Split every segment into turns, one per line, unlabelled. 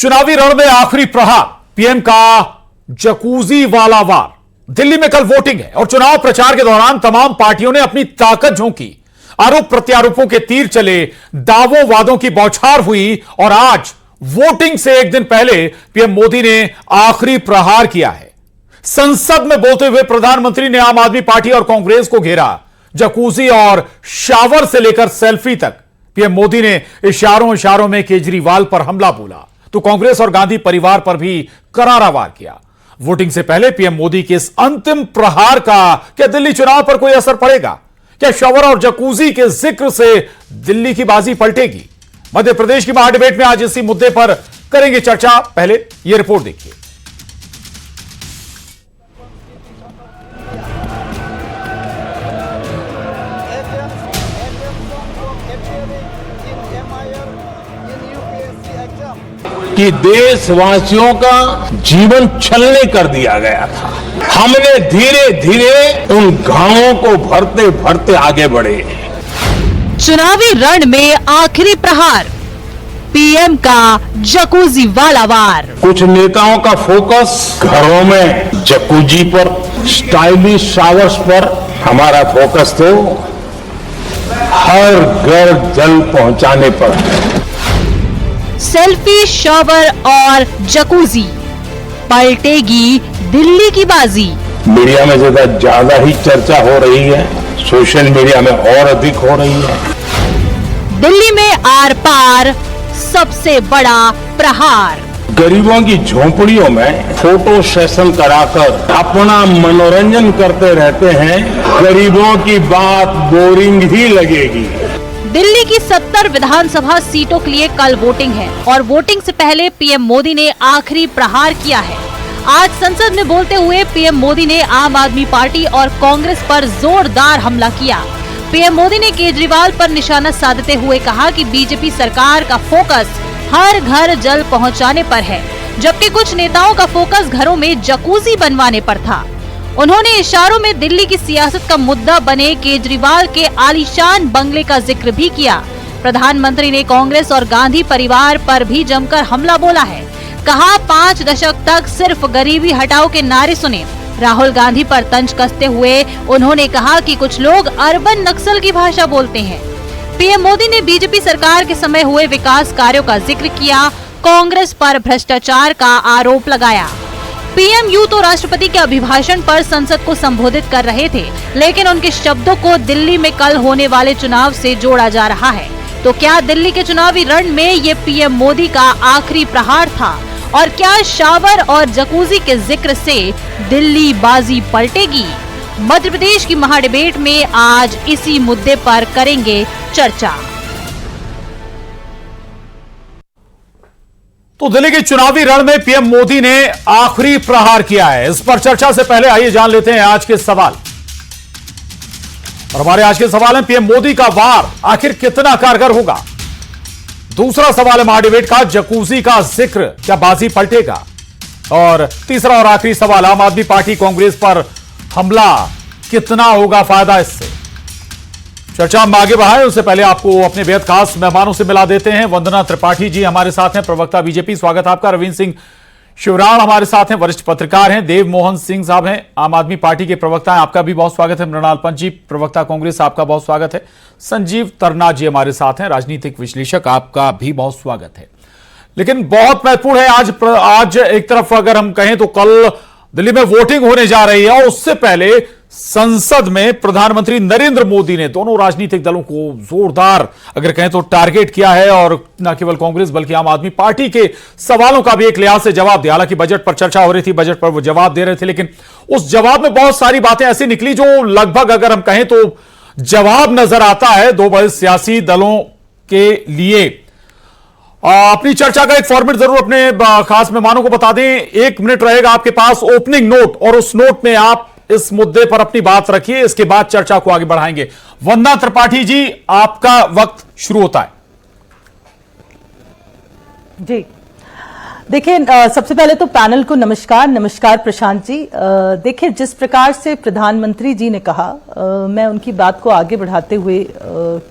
चुनावी रण में आखिरी प्रहार, पीएम का जकूजी वाला वार। दिल्ली में कल वोटिंग है और चुनाव प्रचार के दौरान तमाम पार्टियों ने अपनी ताकत झोंकी। आरोप प्रत्यारोपों के तीर चले, दावों वादों की बौछार हुई और आज वोटिंग से एक दिन पहले पीएम मोदी ने आखिरी प्रहार किया है। संसद में बोलते हुए प्रधानमंत्री ने आम आदमी पार्टी और कांग्रेस को घेरा। जकूजी और शावर से लेकर सेल्फी तक पीएम मोदी ने इशारों में केजरीवाल पर हमला बोला तो कांग्रेस और गांधी परिवार पर भी करारा वार किया। वोटिंग से पहले पीएम मोदी के इस अंतिम प्रहार का क्या दिल्ली चुनाव पर कोई असर पड़ेगा? क्या शावर और जकूजी के जिक्र से दिल्ली की बाजी पलटेगी? मध्य प्रदेश की महाडिबेट में आज इसी मुद्दे पर करेंगे चर्चा। पहले यह रिपोर्ट देखिए।
कि देशवासियों का जीवन छलनी कर दिया गया था। हमने धीरे धीरे उन घावों को भरते भरते आगे बढ़े।
चुनावी रण में आखिरी प्रहार, पीएम का जकूजी वाला वार।
कुछ नेताओं का फोकस घरों में जकूजी पर, स्टाइलिश शावर्स पर। हमारा फोकस तो हर घर जल पहुंचाने पर।
सेल्फी, शावर और जकूजी, पलटेगी दिल्ली की बाजी।
मीडिया में ज्यादा ही चर्चा हो रही है, सोशल मीडिया में और अधिक हो रही है।
दिल्ली में आर पार सबसे बड़ा प्रहार।
गरीबों की झोंपड़ियों में फोटो सेशन कराकर अपना मनोरंजन करते रहते हैं। गरीबों की बात बोरिंग ही लगेगी।
दिल्ली की 70 विधानसभा सीटों के लिए कल वोटिंग है और वोटिंग से पहले पीएम मोदी ने आखिरी प्रहार किया है। आज संसद में बोलते हुए पीएम मोदी ने आम आदमी पार्टी और कांग्रेस पर जोरदार हमला किया। पीएम मोदी ने केजरीवाल पर निशाना साधते हुए कहा कि बीजेपी सरकार का फोकस हर घर जल पहुंचाने पर है, जबकि कुछ नेताओं का फोकस घरों में जकूजी बनवाने पर था। उन्होंने इशारों में दिल्ली की सियासत का मुद्दा बने केजरीवाल के आलीशान बंगले का जिक्र भी किया। प्रधानमंत्री ने कांग्रेस और गांधी परिवार पर भी जमकर हमला बोला है। कहा 5 दशक तक सिर्फ गरीबी हटाओ के नारे सुने। राहुल गांधी पर तंज कसते हुए उन्होंने कहा कि कुछ लोग अर्बन नक्सल की भाषा बोलते हैं। पीएम मोदी ने बीजेपी सरकार के समय हुए विकास कार्यों का जिक्र किया। कांग्रेस पर भ्रष्टाचार का आरोप लगाया। पीएम यूं तो राष्ट्रपति के अभिभाषण पर संसद को संबोधित कर रहे थे, लेकिन उनके शब्दों को दिल्ली में कल होने वाले चुनाव से जोड़ा जा रहा है। तो क्या दिल्ली के चुनावी रण में ये पीएम मोदी का आखिरी प्रहार था और क्या शावर और जकूजी के जिक्र से दिल्ली बाजी पलटेगी? मध्य प्रदेश की महाडिबेट में आज इसी मुद्दे पर करेंगे चर्चा।
तो दिल्ली के चुनावी रण में पीएम मोदी ने आखिरी प्रहार किया है। इस पर चर्चा से पहले आइए जान लेते हैं आज के सवाल। और हमारे आज के सवाल हैं, पीएम मोदी का वार आखिर कितना कारगर होगा? दूसरा सवाल है महाडिबेट का, जकूजी का जिक्र क्या बाजी पलटेगा? और तीसरा और आखिरी सवाल, आम आदमी पार्टी कांग्रेस पर हमला, कितना होगा फायदा इससे? चर्चा हम आगे बढ़ाएं उससे पहले आपको अपने बेहद खास मेहमानों से मिला देते हैं। वंदना त्रिपाठी जी हमारे साथ हैं, प्रवक्ता बीजेपी, स्वागत आपका। रविंद्र सिंह शिवराण हमारे साथ हैं, वरिष्ठ पत्रकार हैं। देव मोहन सिंह साहब हैं, आम आदमी पार्टी के प्रवक्ता हैं, आपका भी बहुत स्वागत है। मृणाल पंत जी, प्रवक्ता कांग्रेस, आपका बहुत स्वागत है। संजीव तरना जी हमारे साथ हैं, राजनीतिक विश्लेषक, आपका भी बहुत स्वागत है। लेकिन बहुत महत्वपूर्ण है आज एक तरफ अगर हम कहें तो कल दिल्ली में वोटिंग होने जा रही है और उससे पहले संसद में प्रधानमंत्री नरेंद्र मोदी ने दोनों राजनीतिक दलों को जोरदार अगर कहें तो टारगेट किया है और न केवल कांग्रेस बल्कि आम आदमी पार्टी के सवालों का भी एक लिहाज से जवाब दिया। हालांकि बजट पर चर्चा हो रही थी, बजट पर वो जवाब दे रहे थे, लेकिन उस जवाब में बहुत सारी बातें ऐसी निकली जो लगभग अगर हम कहें तो जवाब नजर आता है दो बड़े सियासी दलों के लिए। अपनी चर्चा का एक फॉर्मेट जरूर अपने खास मेहमानों को बता दें। 1 मिनट रहेगा आपके पास ओपनिंग नोट और उस नोट में आप इस मुद्दे पर अपनी बात रखिए, इसके बाद चर्चा को आगे बढ़ाएंगे। वंदना त्रिपाठी जी, आपका वक्त शुरू होता है।
जी देखिए, सबसे पहले तो पैनल को नमस्कार प्रशांत जी। देखिए, जिस प्रकार से प्रधानमंत्री जी ने कहा, मैं उनकी बात को आगे बढ़ाते हुए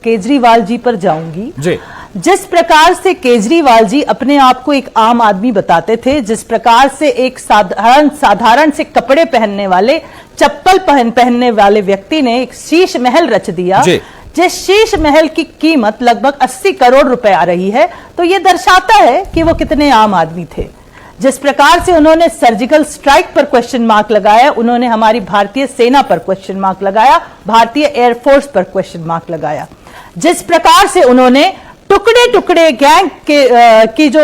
केजरीवाल जी पर जाऊंगी। जिस प्रकार से केजरीवाल जी अपने आप को एक आम आदमी बताते थे, जिस प्रकार से एक साधारण से कपड़े पहनने वाले, चप्पल पहनने वाले व्यक्ति ने एक शीश महल रच दिया, जिस शीश महल की कीमत लगभग 80 करोड़ रुपए आ रही है, तो यह दर्शाता है कि वो कितने आम आदमी थे। जिस प्रकार से उन्होंने सर्जिकल स्ट्राइक पर क्वेश्चन मार्क लगाया, उन्होंने हमारी भारतीय सेना पर क्वेश्चन मार्क लगाया, भारतीय एयरफोर्स पर क्वेश्चन मार्क लगाया, जिस प्रकार से उन्होंने टुकड़े टुकड़े गैंग की जो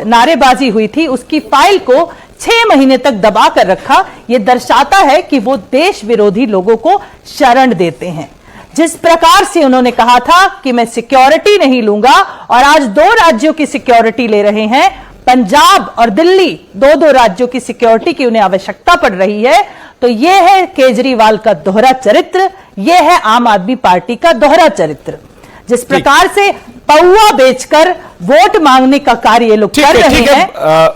नारेबाजी हुई थी उसकी फाइल को 6 महीने तक दबा कर रखा, यह दर्शाता है कि वो देश विरोधी लोगों को शरण देते हैं। जिस प्रकार से उन्होंने कहा था कि मैं सिक्योरिटी नहीं लूंगा, और आज 2 राज्यों की सिक्योरिटी ले रहे हैं, पंजाब और दिल्ली, 2 राज्यों की सिक्योरिटी की उन्हें आवश्यकता पड़ रही है, तो यह है केजरीवाल का दोहरा चरित्र, यह है आम आदमी पार्टी का दोहरा चरित्र। जिस प्रकार से पौवा बेचकर वोट मांगने का कार्य ये लोग कर रहे हैं,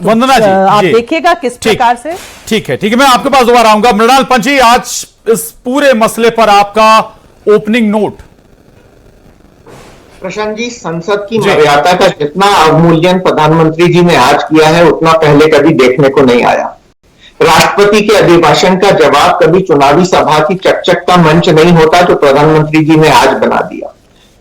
वंदना जी,
आप देखिएगा किस प्रकार से।
ठीक है, मैं आपके पास दोबारा आऊंगा। मृणाल पंत जी, आज इस पूरे मसले पर आपका ओपनिंग नोट।
प्रशांत जी, संसद की मर्यादा का जितना अवमूल्यन प्रधानमंत्री जी ने आज किया है उतना पहले कभी देखने को नहीं आया। राष्ट्रपति के अभिभाषण का जवाब कभी चुनावी सभा की चकचक का मंच नहीं होता जो प्रधानमंत्री जी ने आज बना दिया।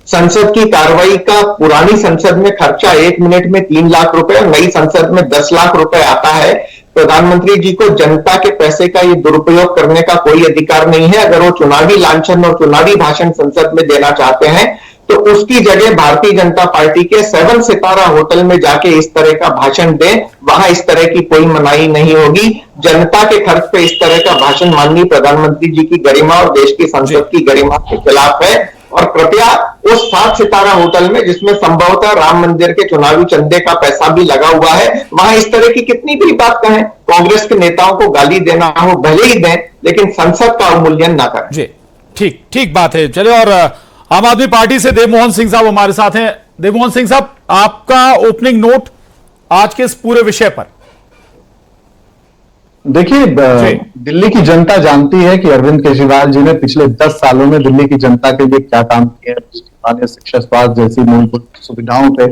संसद की कार्रवाई का पुरानी संसद में खर्चा 1 मिनट में 3 लाख रुपए और नई संसद में 10 लाख रुपए आता है। प्रधानमंत्री जी को जनता के पैसे का ये दुरुपयोग करने का कोई अधिकार नहीं है। अगर वो चुनावी लांछन और चुनावी भाषण संसद में देना चाहते हैं तो उसकी जगह भारतीय जनता पार्टी के 7 सितारा होटल में जाके इस तरह का भाषण दें, वहां इस तरह की कोई मनाही नहीं होगी। जनता के खर्च पे इस तरह का भाषण माननीय प्रधानमंत्री जी की गरिमा और देश की संसद की गरिमा के खिलाफ है। और कृपया उस 7 सितारा होटल में, जिसमें संभवतः राम मंदिर के चुनावी चंदे का पैसा भी लगा हुआ है, वहां इस तरह की कितनी भी बात कहें, कांग्रेस के नेताओं को गाली देना हो भले ही दें, लेकिन संसद का अवमूल्यन ना करें।
जी, ठीक बात है। चलिए, और आम आदमी पार्टी से देवमोहन सिंह साहब हमारे साथ हैं। देवमोहन सिंह साहब, आपका ओपनिंग नोट आज के इस पूरे विषय पर।
देखिए, दिल्ली की जनता जानती है कि अरविंद केजरीवाल जी ने पिछले 10 सालों में दिल्ली की जनता के लिए क्या काम किया है। शिक्षा, स्वास्थ्य जैसी मूलभूत सुविधाओं पे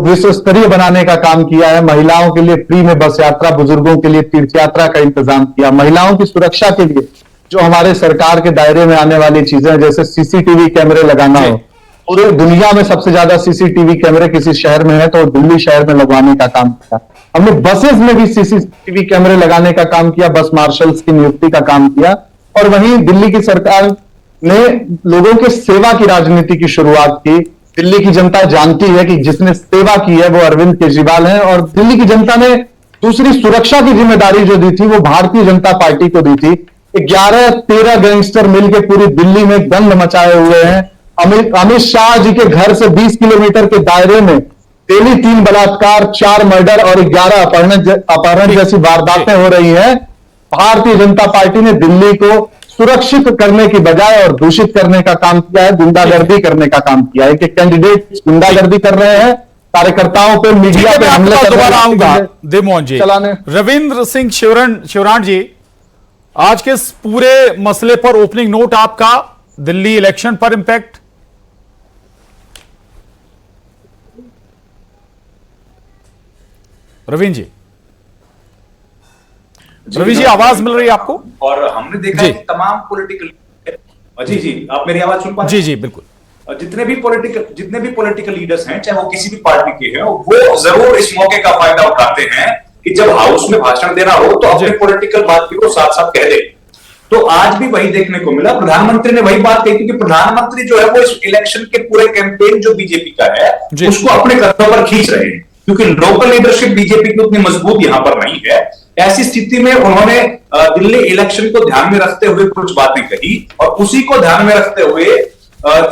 विश्व स्तरीय बनाने का काम किया है। महिलाओं के लिए फ्री में बस यात्रा, बुजुर्गों के लिए तीर्थ यात्रा का इंतजाम किया। महिलाओं की सुरक्षा के लिए जो हमारे सरकार के दायरे में आने वाली चीजें, जैसे सीसीटीवी कैमरे लगाना हो, पूरे दुनिया में सबसे ज्यादा सीसीटीवी कैमरे किसी शहर में है तो दिल्ली शहर में लगवाने का काम किया। हमने बसेस में भी सीसीटीवी कैमरे लगाने का काम किया, बस मार्शल्स की नियुक्ति का काम किया। और वहीं दिल्ली की सरकार ने लोगों के सेवा की राजनीति की शुरुआत की। दिल्ली की जनता जानती है कि जिसने सेवा की है वो अरविंद केजरीवाल है। और दिल्ली की जनता ने दूसरी सुरक्षा की जिम्मेदारी जो दी थी वो भारतीय जनता पार्टी को दी थी। 11-13 गैंगस्टर मिलकर पूरी दिल्ली में गंद मचाए हुए हैं। अमित शाह जी के घर से 20 किलोमीटर के दायरे में डेली 3 बलात्कार, 4 मर्डर और 11 अपहरण जैसी वारदातें हो रही हैं। भारतीय जनता पार्टी ने दिल्ली को सुरक्षित करने की बजाय और दूषित करने का काम किया है, गुंडागर्दी करने का काम किया है कि कैंडिडेट गुंडागर्दी कर रहे हैं, कार्यकर्ताओं पे, मीडिया पे हमले कर रहे हैं।
देवमोहन जी, रविंद्र सिंह शिवराण जी, आज के इस पूरे मसले पर ओपनिंग नोट आपका, दिल्ली इलेक्शन पर इंपैक्ट। रविंद्र जी, आवाज मिल रही है आपको?
और हमने देखा है कि तमाम पॉलिटिकल जी आप मेरी आवाज सुन पा रहे हैं?
जी बिल्कुल।
जितने भी पॉलिटिकल लीडर्स हैं, चाहे वो किसी भी पार्टी के हैं, वो जरूर इस मौके का फायदा उठाते हैं कि जब हाउस में भाषण देना हो तो अपने पॉलिटिकल बात को साथ साथ कह दे। तो आज भी वही देखने को मिला। प्रधानमंत्री ने वही बात कही, क्योंकि प्रधानमंत्री जो है वो इस इलेक्शन के पूरे कैंपेन जो बीजेपी का है उसको अपने कदमों पर खींच रहे हैं, क्योंकि लोकल लीडरशिप बीजेपी की उतनी मजबूत यहां पर नहीं है। ऐसी स्थिति में उन्होंने दिल्ली इलेक्शन को ध्यान में रखते हुए कुछ बातें कही और उसी को ध्यान में रखते हुए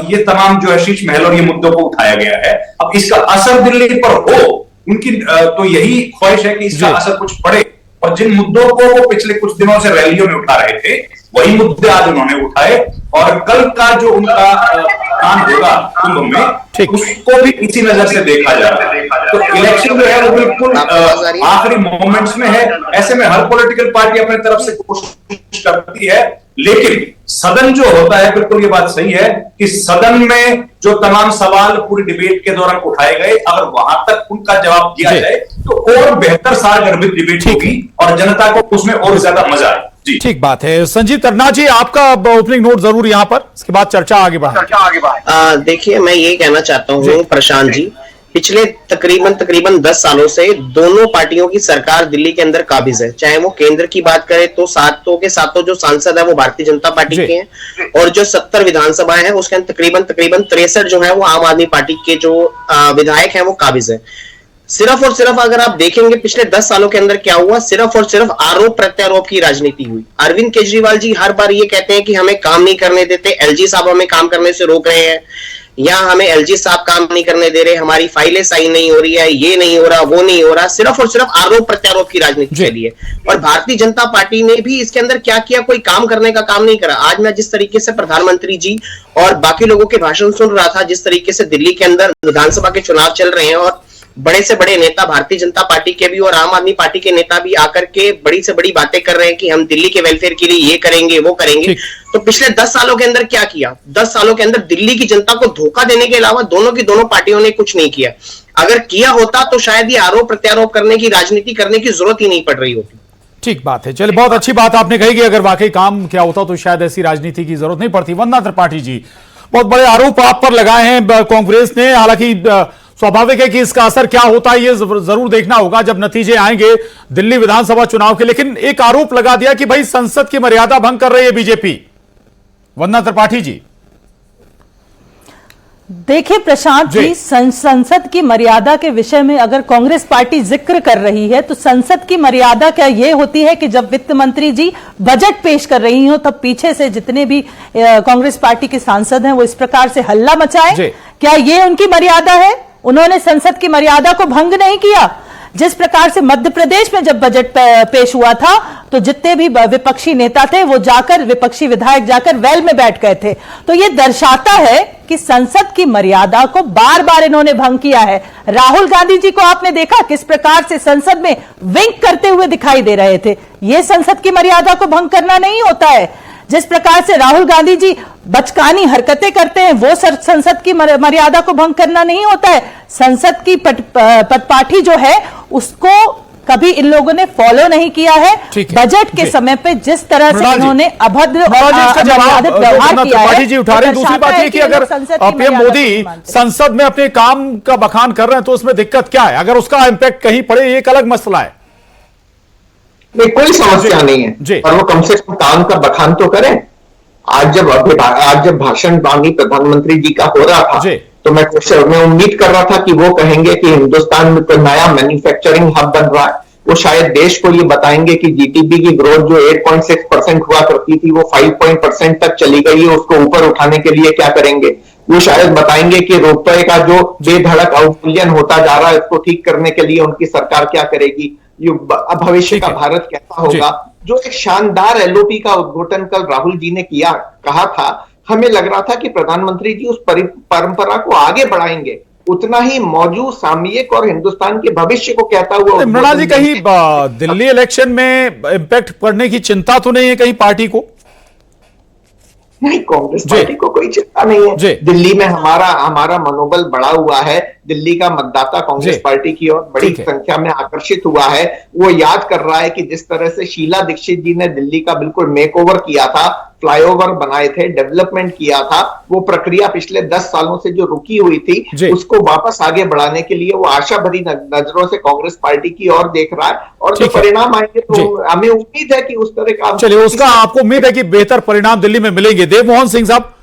ये तमाम जो है शीश महल और ये मुद्दों को उठाया गया है। अब इसका असर दिल्ली पर हो, उनकी तो यही ख्वाहिश है कि इसका असर कुछ पड़े। और जिन मुद्दों को वो पिछले कुछ दिनों से रैलियों में उठा रहे थे, वही मुद्दे आज उन्होंने उठाए और कल का जो उनका काम होगा कुंभ में उसको भी इसी नजर से देखा जा रहा है। तो इलेक्शन जो है वो बिल्कुल आखिरी मोमेंट्स में है। ऐसे में हर पॉलिटिकल पार्टी अपने तरफ से कोशिश करती है, लेकिन सदन जो होता है, बिल्कुल ये बात सही है कि सदन में जो तमाम सवाल पूरी डिबेट के दौरान उठाए गए, अगर वहां तक उनका जवाब दिया जाए तो और बेहतर सारगर्भित डिबेट होगी और जनता को उसमें और ज्यादा मजा आए। जी
ठीक बात है। संजीव तरना जी, आपका ओपनिंग नोट जरूर यहां पर, इसके बाद चर्चा आगे बढ़ाएं।
देखिए, मैं ये कहना चाहता हूं प्रशांत जी, पिछले तकरीबन 10 सालों से दोनों पार्टियों की सरकार दिल्ली के अंदर काबिज है। चाहे वो केंद्र की बात करें तो सातों के सातों जो सांसद है वो भारतीय जनता पार्टी के हैं और जो 70 विधानसभाएं हैं उसके अंदर तकरीबन 63 जो है वो आम आदमी पार्टी के जो विधायक हैं वो काबिज है। सिर्फ और सिर्फ अगर आप देखेंगे पिछले 10 सालों के अंदर क्या हुआ, सिर्फ और सिर्फ आरोप प्रत्यारोप की राजनीति हुई। अरविंद केजरीवाल जी हर बार ये कहते हैं कि हमें काम नहीं करने देते, एलजी साहब हमें काम करने से रोक रहे हैं, या हमें एलजी साहब काम नहीं करने दे रहे, हमारी फाइलें साइन नहीं हो रही है, ये नहीं हो रहा, वो नहीं हो रहा, सिर्फ और सिर्फ आरोप प्रत्यारोप की राजनीति के लिए। और भारतीय जनता पार्टी ने भी इसके अंदर क्या किया, कोई काम करने का काम नहीं करा। आज मैं जिस तरीके से प्रधानमंत्री जी और बाकी लोगों के भाषण सुन रहा था, जिस तरीके से दिल्ली के अंदर विधानसभा के चुनाव चल रहे हैं और बड़े से बड़े नेता भारतीय जनता पार्टी के भी और आम आदमी पार्टी के नेता भी आकर के बड़ी से बड़ी बातें कर रहे हैं कि हम दिल्ली के वेलफेयर के लिए ये करेंगे वो करेंगे। तो पिछले 10 सालों के अंदर क्या किया? 10 सालों के अंदर दिल्ली की जनता को धोखा देने के अलावा दोनों की दोनों पार्टियों ने कुछ नहीं किया। अगर किया होता तो शायद ये आरोप प्रत्यारोप करने की राजनीति करने की जरूरत ही नहीं पड़ रही होती।
ठीक बात है। चलिए, बहुत अच्छी बात आपने कही कि अगर वाकई काम क्या होता तो शायद ऐसी राजनीति की जरूरत नहीं पड़ती। वंदना त्रिपाठी जी, बहुत बड़े आरोप आप पर लगाए हैं कांग्रेस ने, हालांकि स्वाभाविक है कि इसका असर क्या होता है ये जरूर देखना होगा जब नतीजे आएंगे दिल्ली विधानसभा चुनाव के। लेकिन एक आरोप लगा दिया कि भाई संसद की मर्यादा भंग कर रही है बीजेपी। वंदना त्रिपाठी जी,
देखिए प्रशांत जी, संसद की मर्यादा के विषय में अगर कांग्रेस पार्टी जिक्र कर रही है तो संसद की मर्यादा क्या ये होती है कि जब वित्त मंत्री जी बजट पेश कर रही हो तब पीछे से जितने भी कांग्रेस पार्टी के सांसद हैं वो इस प्रकार से हल्ला मचाएं? क्या ये उनकी मर्यादा है? उन्होंने संसद की मर्यादा को भंग नहीं किया। जिस प्रकार से मध्य प्रदेश में जब बजट पेश हुआ था तो जितने भी विपक्षी नेता थे वो जाकर, विपक्षी विधायक जाकर वेल में बैठ गए थे। तो ये दर्शाता है कि संसद की मर्यादा को बार बार इन्होंने भंग किया है। राहुल गांधी जी को आपने देखा किस प्रकार से संसद में विंक करते हुए दिखाई दे रहे थे। ये संसद की मर्यादा को भंग करना नहीं होता है। जिस प्रकार से राहुल गांधी जी बचकानी हरकतें करते हैं वो संसद की मर्यादा को भंग करना नहीं होता है। संसद की पटपाठी जो है उसको कभी इन लोगों ने फॉलो नहीं किया है। बजट के समय पे जिस तरह से इन्होंने अभद्र व्यवहार किया है।
जी उठा रहे हैं। दूसरी बात ये कि अगर पीएम मोदी संसद में अपने काम का बखान कर रहे हैं तो उसमें दिक्कत क्या है? अगर उसका इंपैक्ट कहीं पड़े ये एक अलग मसला है।
नहीं, कोई समस्या नहीं है, और वो कम से कम काम का बखान तो करें। आज जब भाषण माननीय प्रधानमंत्री जी का हो रहा था तो मैं उम्मीद कर रहा था कि वो कहेंगे कि हिंदुस्तान में तो नया मैन्युफैक्चरिंग हब बन रहा है। वो शायद देश को ये बताएंगे कि जीडीपी की ग्रोथ जो 8.6% हुआ करती थी वो 5% तक चली गई है, उसको ऊपर उठाने के लिए क्या करेंगे। वो शायद बताएंगे कि रुपए का जो बेधड़क अवमूल्यन होता जा रहा है उसको ठीक करने के लिए उनकी सरकार क्या करेगी, भविष्य का भारत कैसा होगा। जो एक शानदार एलओपी का उद्घाटन कल राहुल जी ने कहा था, हमें लग रहा था कि प्रधानमंत्री जी उस परंपरा को आगे बढ़ाएंगे। उतना ही मौजूद सामयिक और हिंदुस्तान के भविष्य को कहता हुआ
मृणाल जी, कहीं दिल्ली इलेक्शन में इंपैक्ट पड़ने की चिंता तो नहीं है कहीं पार्टी को?
नहीं, कांग्रेस पार्टी को कोई चिंता नहीं है। दिल्ली में हमारा मनोबल बढ़ा हुआ है। दिल्ली का मतदाता कांग्रेस पार्टी की ओर बड़ी संख्या में आकर्षित हुआ है। वो याद कर रहा है कि जिस तरह से शीला दीक्षित जी ने दिल्ली का बिल्कुल मेकओवर किया था, फ्लाईओवर बनाए थे, डेवलपमेंट किया था, वो प्रक्रिया पिछले 10 सालों से जो रुकी हुई थी उसको वापस आगे बढ़ाने के लिए वो आशा भरी नजरों से कांग्रेस पार्टी की ओर देख रहा है। और जो परिणाम आएंगे तो हमें उम्मीद है कि उस तरह का,
चलिए उसका आपको उम्मीद है कि बेहतर परिणाम दिल्ली में मिलेंगे। देवमोहन सिंह साहब,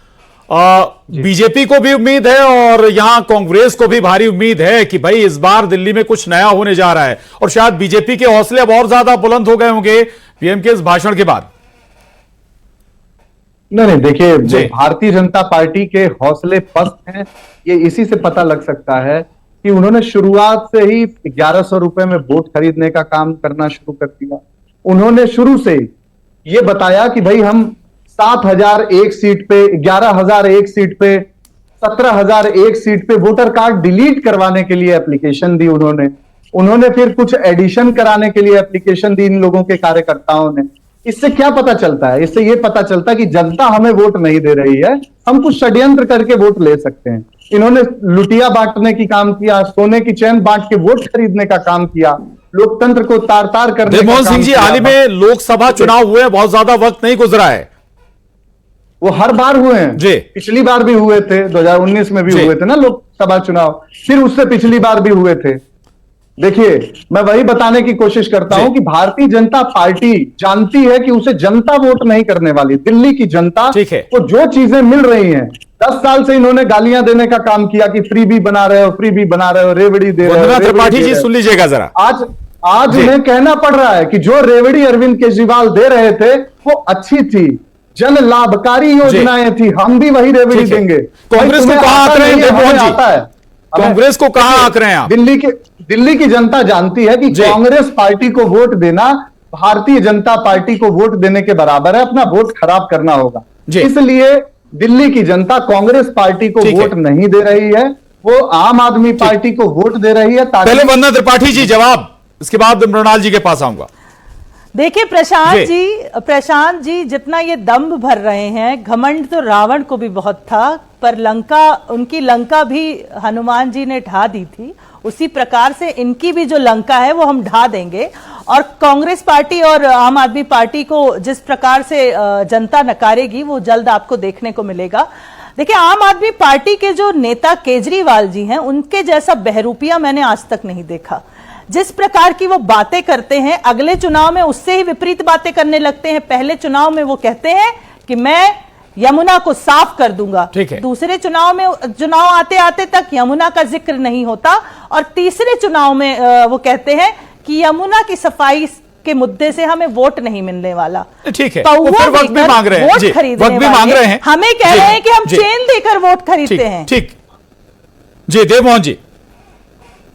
बीजेपी को भी उम्मीद है और यहां कांग्रेस को भी भारी उम्मीद है कि भाई इस बार दिल्ली में कुछ नया होने जा रहा है, और शायद बीजेपी के हौसले अब और ज्यादा बुलंद हो गए होंगे पीएम के इस भाषण के बाद।
नहीं, देखिए, भारतीय जनता पार्टी के हौसले पस्त हैं ये इसी से पता लग सकता है कि उन्होंने शुरुआत से ही 1100 रुपए में वोट खरीदने का काम करना शुरू कर दिया। उन्होंने शुरू से ये बताया कि भाई हम 7,001 सीट पे, 11,001 सीट पे, 17,001 सीट पे वोटर कार्ड डिलीट करवाने के लिए एप्लीकेशन दी उन्होंने फिर कुछ एडिशन कराने के लिए एप्लीकेशन दी इन लोगों के कार्यकर्ताओं ने। इससे क्या पता चलता है? इससे यह पता चलता है कि जनता हमें वोट नहीं दे रही है, हम कुछ षड्यंत्र करके वोट ले सकते हैं। इन्होंने लुटिया बांटने की काम किया, सोने की चैन बांट के वोट खरीदने का काम किया, लोकतंत्र को तार तार करने का काम
देवमोहन सिंह जी, हाल ही में लोकसभा चुनाव हुए, बहुत ज्यादा वक्त नहीं गुजरा है।
वो हर बार हुए हैं
जी,
पिछली बार भी हुए थे, 2019 में भी हुए थे ना लोकसभा चुनाव, फिर उससे पिछली बार भी हुए थे। देखिए, मैं वही बताने की कोशिश करता हूं कि भारतीय जनता पार्टी जानती है कि उसे जनता वोट नहीं करने वाली। दिल्ली की जनता को जो चीजें मिल रही हैं, 10 साल से इन्होंने गालियां देने का काम किया कि फ्री भी बना रहे हो, फ्री भी बना रहे हो, रेवड़ी दे रहे हो।
त्रिपाठी जी सुन लीजिएगा जरा,
आज उन्हें कहना पड़ रहा है कि जो रेवड़ी अरविंद केजरीवाल दे रहे थे वो अच्छी थी, जन लाभकारी योजनाएं थी, हम भी वही रेवड़ी देंगे।
कांग्रेस को कहां आंक रहे हैं? कांग्रेस को कहां आंक रहे हैं आप?
दिल्ली की जनता जानती है कि कांग्रेस पार्टी को वोट देना भारतीय जनता पार्टी को वोट देने के बराबर है, अपना वोट खराब करना होगा। इसलिए दिल्ली की जनता कांग्रेस पार्टी को वोट नहीं दे रही है, वो आम आदमी पार्टी को वोट दे रही है।
पहले वंदना त्रिपाठी जी जवाब, इसके बाद मृणाल जी के पास आऊंगा।
देखिए प्रशांत जी जितना ये दंभ भर रहे हैं, घमंड तो रावण को भी बहुत था, पर उनकी लंका भी हनुमान जी ने ढा दी थी, उसी प्रकार से इनकी भी जो लंका है वो हम ढा देंगे। और कांग्रेस पार्टी और आम आदमी पार्टी को जिस प्रकार से जनता नकारेगी वो जल्द आपको देखने को मिलेगा। देखिए, आम आदमी पार्टी के जो नेता केजरीवाल जी हैं, उनके जैसा बहरूपिया मैंने आज तक नहीं देखा। जिस प्रकार की वो बातें करते हैं, अगले चुनाव में उससे ही विपरीत बातें करने लगते हैं। पहले चुनाव में वो कहते हैं कि मैं यमुना को साफ कर दूंगा, दूसरे चुनाव आते आते तक यमुना का जिक्र नहीं होता, और तीसरे चुनाव में वो कहते हैं कि यमुना की सफाई के मुद्दे से हमें वोट नहीं मिलने वाला।
ठीक है,
वक्त भी मांग रहे हैं, वोट खरीदने वाले हमें कह रहे हैं कि हम चेन देकर वोट खरीदते हैं।
ठीक जी, देवमोहन जी।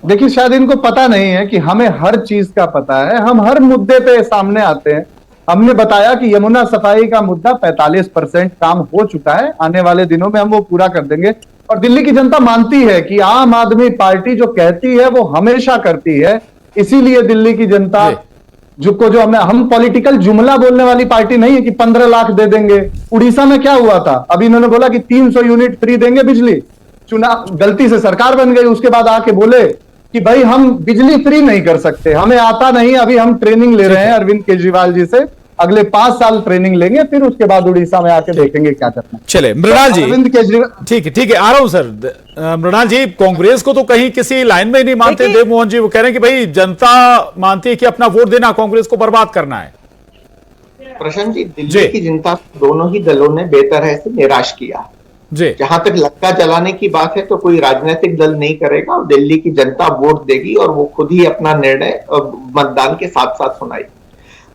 देखिए, शायद इनको पता नहीं है कि हमें हर चीज का पता है, हम हर मुद्दे पे सामने आते हैं। हमने बताया कि यमुना सफाई का मुद्दा 45% काम हो चुका है, आने वाले दिनों में हम वो पूरा कर देंगे। और दिल्ली की जनता मानती है कि आम आदमी पार्टी जो कहती है वो हमेशा करती है, इसीलिए दिल्ली की जनता जो हम पॉलिटिकल जुमला बोलने वाली पार्टी नहीं है कि 15 लाख दे देंगे। उड़ीसा में क्या हुआ था, अभी इन्होंने बोला कि 300 यूनिट फ्री देंगे बिजली, चुनाव गलती से सरकार बन गई, उसके बाद आके बोले कि भाई हम बिजली फ्री नहीं कर सकते, हमें आता नहीं, अभी हम ट्रेनिंग ले रहे हैं अरविंद केजरीवाल जी से, अगले 5 साल ट्रेनिंग लेंगे, फिर उसके बाद उड़ीसा में आके देखेंगे क्या करना।
चले मृणाल जी,
अरविंद केजरीवाल
ठीक है, आ रहा हूं सर। मृणाल जी, कांग्रेस को तो कहीं किसी लाइन में ही नहीं मानते देवमोहन जी, वो कह रहे हैं कि भाई जनता मानती है कि अपना वोट देना, कांग्रेस को बर्बाद करना है।
प्रशांत जी, दिल्ली की जनता दोनों ही दलों ने बेतरह से निराश किया। जहां तक लक्का जलाने की बात है तो कोई राजनीतिक दल नहीं करेगा, और दिल्ली की जनता वोट देगी और वो खुद ही अपना निर्णय मतदान के साथ साथ सुनाएगी।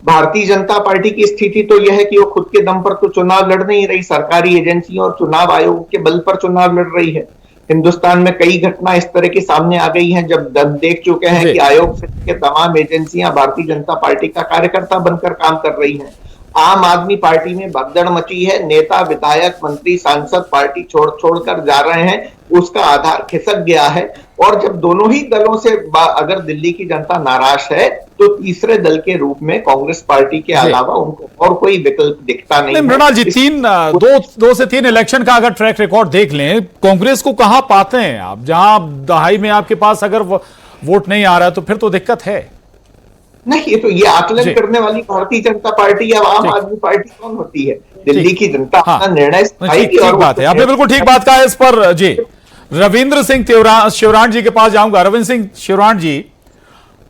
भारतीय जनता पार्टी की स्थिति तो यह है कि वो खुद के दम पर तो चुनाव लड़ नहीं रही, सरकारी एजेंसियों और चुनाव आयोग के बल पर चुनाव लड़ रही है। हिंदुस्तान में कई घटना इस तरह की सामने आ गई हैं जब देख चुके हैं कि आयोग से तमाम एजेंसियां भारतीय जनता पार्टी का कार्यकर्ता बनकर काम कर रही हैं। आम आदमी पार्टी में भगदड़ मची है, नेता विधायक मंत्री सांसद पार्टी छोड़कर जा रहे हैं, उसका आधार खिसक गया है। और जब दोनों ही दलों से अगर दिल्ली की जनता नाराज है तो तीसरे दल के रूप में कांग्रेस पार्टी के अलावा उनको और कोई विकल्प दिखता नहीं।
मृणाल जी, 2 से 3 इलेक्शन का अगर ट्रैक रिकॉर्ड देख लें, कांग्रेस को कहां पाते हैं आप? जहां दहाई में आपके पास अगर वोट नहीं आ रहा तो फिर तो दिक्कत है।
नहीं, ये आकलन करने वाली भारतीय जनता पार्टी या आम आदमी पार्टी कौन होती है? दिल्ली की जनता अपना निर्णय
ठीक बात है, आपने बिल्कुल ठीक बात कहा है इस पर। जी, रविंद्र सिंह शिवराण जी के पास जाऊंगा। रविंद्र सिंह शिवराण जी,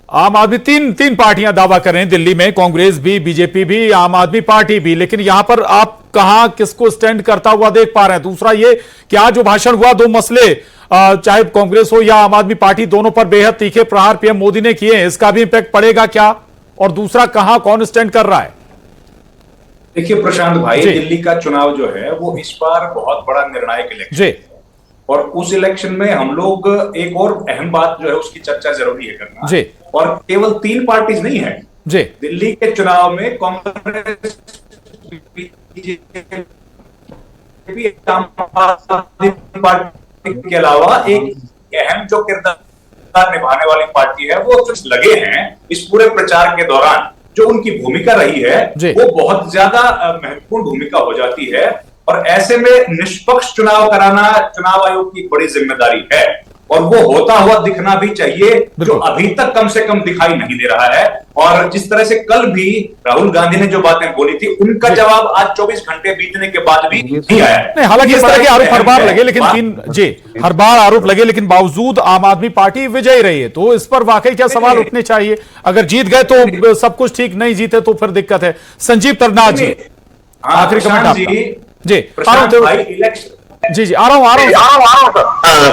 आम आदमी तीन पार्टियां दावा कर रहे हैं दिल्ली में, कांग्रेस भी, बीजेपी भी, आम आदमी पार्टी भी, लेकिन यहां पर आप कहां किसको स्टैंड करता हुआ देख पा रहे हैं? दूसरा ये कि आज जो भाषण हुआ, 2 मसले चाहे कांग्रेस हो या आम आदमी पार्टी, दोनों पर बेहद तीखे प्रहार पीएम मोदी ने किए हैं, इसका भी इंपैक्ट पड़ेगा क्या? और दूसरा, कहां कौन स्टैंड कर रहा है?
देखिए प्रशांत भाई, दिल्ली का चुनाव जो है वो इस बार बहुत बड़ा निर्णायक इलेक्शन है, और उस इलेक्शन में हम लोग एक और अहम बात जो है उसकी चर्चा जरूरी है करना जी। और केवल 3 पार्टीज नहीं है जी, दिल्ली के चुनाव में कांग्रेस बीजेपी आम आदमी पार्टी के अलावा एक अहम जो किरदार निभाने वाली पार्टी है, वो कुछ लगे हैं इस पूरे प्रचार के दौरान। जो उनकी भूमिका रही है वो बहुत ज्यादा महत्वपूर्ण भूमिका हो जाती है, और ऐसे में निष्पक्ष चुनाव कराना चुनाव आयोग की बड़ी जिम्मेदारी है, और वो होता हुआ दिखना भी चाहिए, जो अभी तक कम से कम दिखाई नहीं दे रहा है। और जिस तरह से कल भी राहुल गांधी ने जो बातें बोली थी, उनका जवाब आज 24 घंटे बीतने के बाद भी नहीं आया है।
हालांकि इस तरह के आरोप हर बार लगे, लेकिन हर बार आरोप लगे, लेकिन बावजूद आम आदमी पार्टी विजयी रही है। तो इस पर वाकई क्या सवाल उठने चाहिए? अगर जीत गए तो सब कुछ ठीक, नहीं जीते तो फिर दिक्कत है। संजीव तरनाथ जी, आखिरी कमेंट आपका। जी आ रहा हूं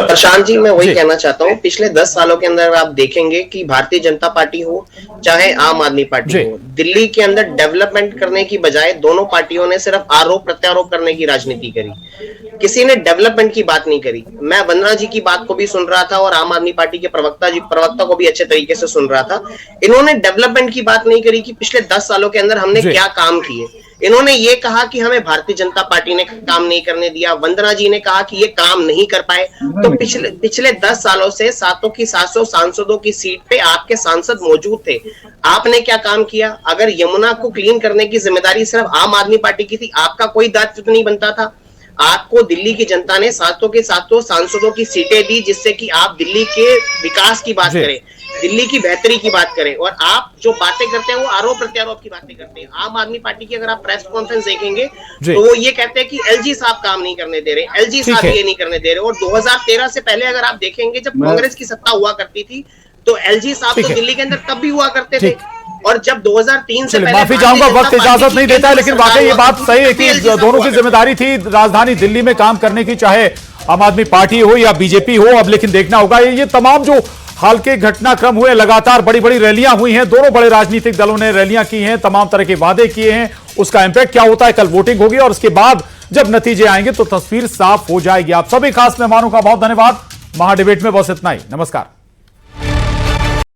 प्रशांत जी, मैं वही कहना चाहता हूँ, पिछले 10 सालों के अंदर आप देखेंगे कि भारतीय जनता पार्टी हो चाहे आम आदमी पार्टी हो, दिल्ली के अंदर डेवलपमेंट करने की बजाय दोनों पार्टियों ने सिर्फ आरोप प्रत्यारोप करने की राजनीति करी, किसी ने डेवलपमेंट की बात नहीं करी। मैं वंदना जी की बात को भी सुन रहा था और आम आदमी पार्टी के प्रवक्ता को भी अच्छे तरीके से सुन रहा था। इन्होंने डेवलपमेंट की बात नहीं करी कि पिछले 10 सालों के अंदर हमने क्या काम किए। इन्होंने ये कहा कि हमें भारतीय जनता पार्टी ने काम नहीं करने दिया। वंदना जी ने कहा कि ये काम नहीं कर पाए। तो पिछले 10 सालों से 700 सांसदों की सीट पे आपके सांसद मौजूद थे, आपने क्या काम किया? अगर यमुना को क्लीन करने की जिम्मेदारी सिर्फ आम आदमी पार्टी की थी, आपका कोई दायित्व नहीं बनता था? आपको दिल्ली की जनता ने 700 सांसदों की सीटें दी, जिससे कि आप दिल्ली के विकास की बात करें, दिल्ली की बेहतरी की बात करें, और आप जो बातें करते हैं वो आरोप प्रत्यारोप की बातें करते हैं। आम आदमी पार्टी की अगर आप प्रेस कॉन्फ्रेंस देखेंगे तो वो ये कहते हैं कि एलजी साहब काम नहीं करने दे रहे, एलजी साहब ये नहीं करने दे रहे। और 2013 से पहले अगर आप देखेंगे, जब कांग्रेस की सत्ता हुआ करती थी, तो एलजी साहब तो दिल्ली के अंदर तब भी हुआ करते थे। और जब 2003 से पहले,
माफी चाहूंगा वक्त इजाजत नहीं देता है, लेकिन वाकई ये बात सही है कि दोनों की जिम्मेदारी थी राजधानी दिल्ली में काम करने की, चाहे आम आदमी पार्टी हो या बीजेपी हो। अब लेकिन देखना होगा ये तमाम जो हाल के घटनाक्रम हुए, लगातार बड़ी बड़ी रैलियां हुई हैं, दोनों बड़े राजनीतिक दलों ने रैलियां की हैं, तमाम तरह के वादे किए हैं, उसका इंपैक्ट क्या होता है? कल वोटिंग होगी और उसके बाद जब नतीजे आएंगे तो तस्वीर साफ हो जाएगी। आप सभी खास मेहमानों का बहुत धन्यवाद। महाडिबेट में बस इतना ही। नमस्कार।